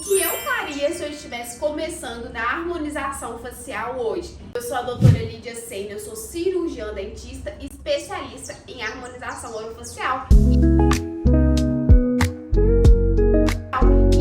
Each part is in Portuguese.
que eu faria se eu estivesse começando na harmonização facial hoje? Eu sou a doutora Lídia Senna, eu sou cirurgiã dentista e especialista em harmonização orofacial.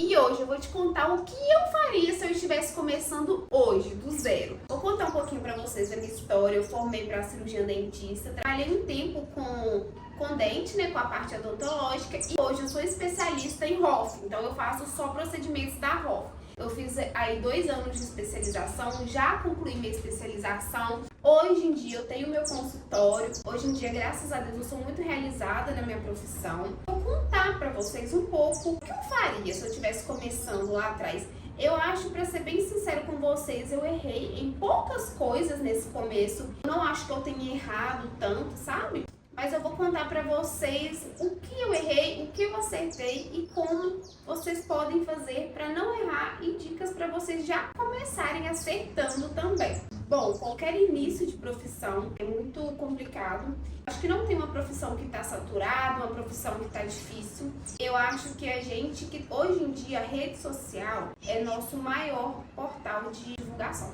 E hoje eu vou te contar o que eu faria se eu estivesse começando hoje, do zero. Vou contar um pouquinho pra vocês da minha história. Eu formei pra cirurgiã dentista, trabalhei um tempo com dente, né, com a parte odontológica, e hoje eu sou especialista em ROF, então eu faço só procedimentos da ROF. Eu fiz aí 2 anos de especialização, já concluí minha especialização. Hoje em dia eu tenho meu consultório. Hoje em dia, graças a Deus, eu sou muito realizada na minha profissão. Vou contar pra vocês um pouco o que eu faria se eu estivesse começando lá atrás. Eu acho, pra ser bem sincero com vocês, eu errei em poucas coisas nesse começo. Eu não acho que eu tenha errado tanto, sabe? Mas eu vou contar pra vocês o que eu errei, o que eu acertei e como vocês podem fazer pra não errar e dicas pra vocês já começarem acertando também. Bom, qualquer início de profissão é muito complicado. Acho que não tem uma profissão que tá saturada, uma profissão que tá difícil. Eu acho que que hoje em dia a rede social é nosso maior portal de divulgação.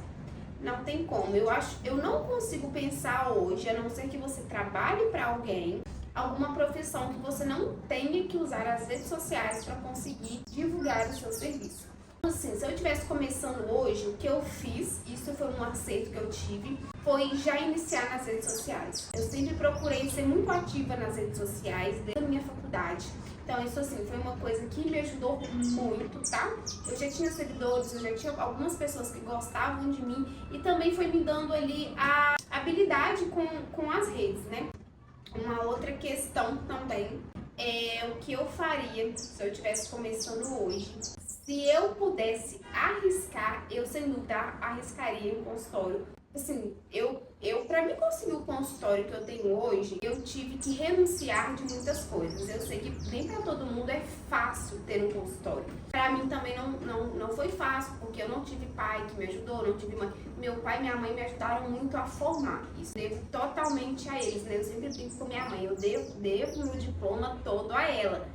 Não tem como. Eu não consigo pensar hoje, a não ser que você trabalhe para alguém, alguma profissão que você não tenha que usar as redes sociais para conseguir divulgar o seu serviço. Assim, se eu estivesse começando hoje, o que eu fiz, isso foi um acerto que eu tive, foi já iniciar nas redes sociais. Eu sempre procurei ser muito ativa nas redes sociais desde a minha faculdade. Então isso assim, foi uma coisa que me ajudou muito, tá? Eu já tinha seguidores, eu já tinha algumas pessoas que gostavam de mim e também foi me dando ali a habilidade com as redes, né? Uma outra questão também é o que eu faria se eu estivesse começando hoje. Se eu pudesse arriscar, eu sem dúvida arriscaria em consultório. Assim, pra mim conseguir o consultório que eu tenho hoje, eu tive que renunciar de muitas coisas. Eu sei que nem pra todo mundo é fácil ter um consultório. Pra mim também não foi fácil, porque eu não tive pai que me ajudou, não tive mãe. Meu pai e minha mãe me ajudaram muito a formar. Isso devo totalmente a eles, né? Eu sempre brinco com minha mãe, eu devo meu diploma todo a ela.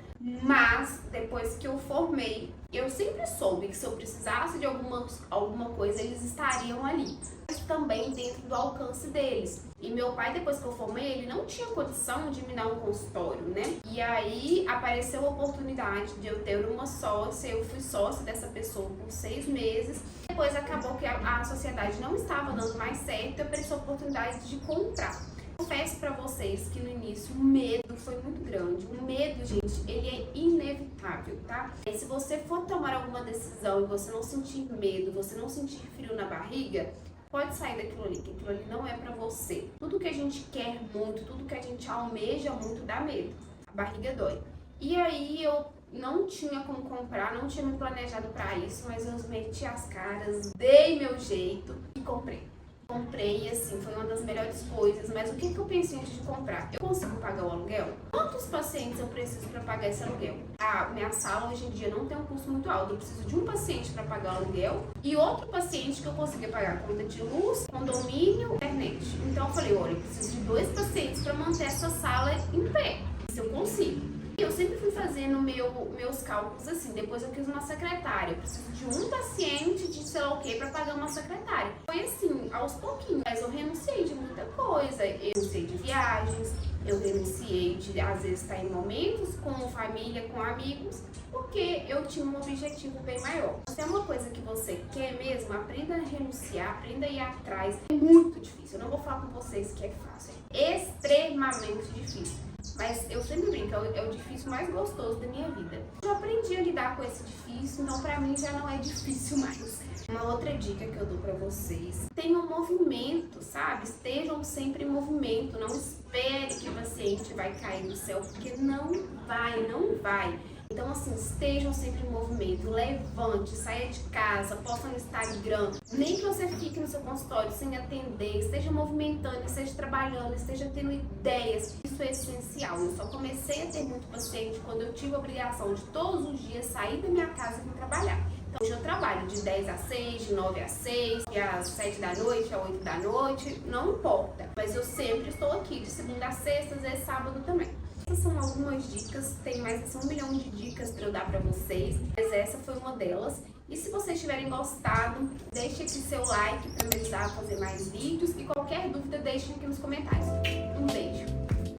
Mas, depois que eu formei, eu sempre soube que se eu precisasse de alguma coisa, eles estariam ali. Mas também dentro do alcance deles. E meu pai, depois que eu formei, ele não tinha condição de me dar um consultório, né? E aí, apareceu a oportunidade de eu ter uma sócia. Eu fui sócia dessa pessoa por 6 meses. Depois acabou que a sociedade não estava dando mais certo. Eu apareceu a oportunidade de comprar. Confesso pra vocês que no início o medo foi muito grande. O medo, gente, ele é inevitável, tá? E se você for tomar alguma decisão e você não sentir medo, você não sentir frio na barriga, pode sair daquilo ali, que aquilo ali não é pra você. Tudo que a gente quer muito, tudo que a gente almeja muito dá medo. A barriga dói. E aí eu não tinha como comprar, não tinha me planejado pra isso, mas eu meti as caras, dei meu jeito e comprei. Comprei, assim, foi uma das melhores coisas, mas o que eu pensei antes de comprar? Eu consigo pagar o aluguel? Quantos pacientes eu preciso para pagar esse aluguel? A minha sala hoje em dia não tem um custo muito alto, eu preciso de um paciente para pagar o aluguel e outro paciente que eu consiga pagar conta de luz, condomínio, internet. Então eu falei, olha, eu preciso de 2 pacientes para manter essa sala em pé, se eu consigo. Eu sempre fui fazendo meus cálculos assim, depois eu quis uma secretária, eu preciso de um paciente de sei lá o que para pagar uma secretária. Foi assim, aos pouquinhos, mas eu renunciei de muita coisa, eu renunciei de viagens, eu renunciei de às vezes estar em momentos com família, com amigos, porque eu tinha um objetivo bem maior. Se é uma coisa que você quer mesmo, aprenda a renunciar, aprenda a ir atrás. É muito difícil, eu não vou falar com vocês que é fácil, é extremamente difícil. Mas eu sempre brinco, é o difícil mais gostoso da minha vida. Eu aprendi a lidar com esse difícil, então pra mim já não é difícil mais. Uma outra dica que eu dou pra vocês, tenham movimento, sabe? Estejam sempre em movimento, não espere que o paciente vai cair do céu, porque não vai. Então assim, estejam sempre em movimento, levante, saia de casa, posta no Instagram, nem que você fique no seu consultório sem atender, esteja movimentando, esteja trabalhando, esteja tendo ideias, isso é essencial. Eu só comecei a ter muito paciente quando eu tive a obrigação de todos os dias sair da minha casa e vir trabalhar. Então hoje eu trabalho de 10 às 6, de 9 às 6, de às 7 da noite, às 8 da noite, não importa. Mas eu sempre estou aqui, de segunda a sexta, às vezes sábado também. Essas são algumas dicas, tem mais de 1 milhão de dicas para eu dar para vocês, mas essa foi uma delas. E se vocês tiverem gostado, deixe aqui seu like para me ajudar a fazer mais vídeos e qualquer dúvida deixem aqui nos comentários.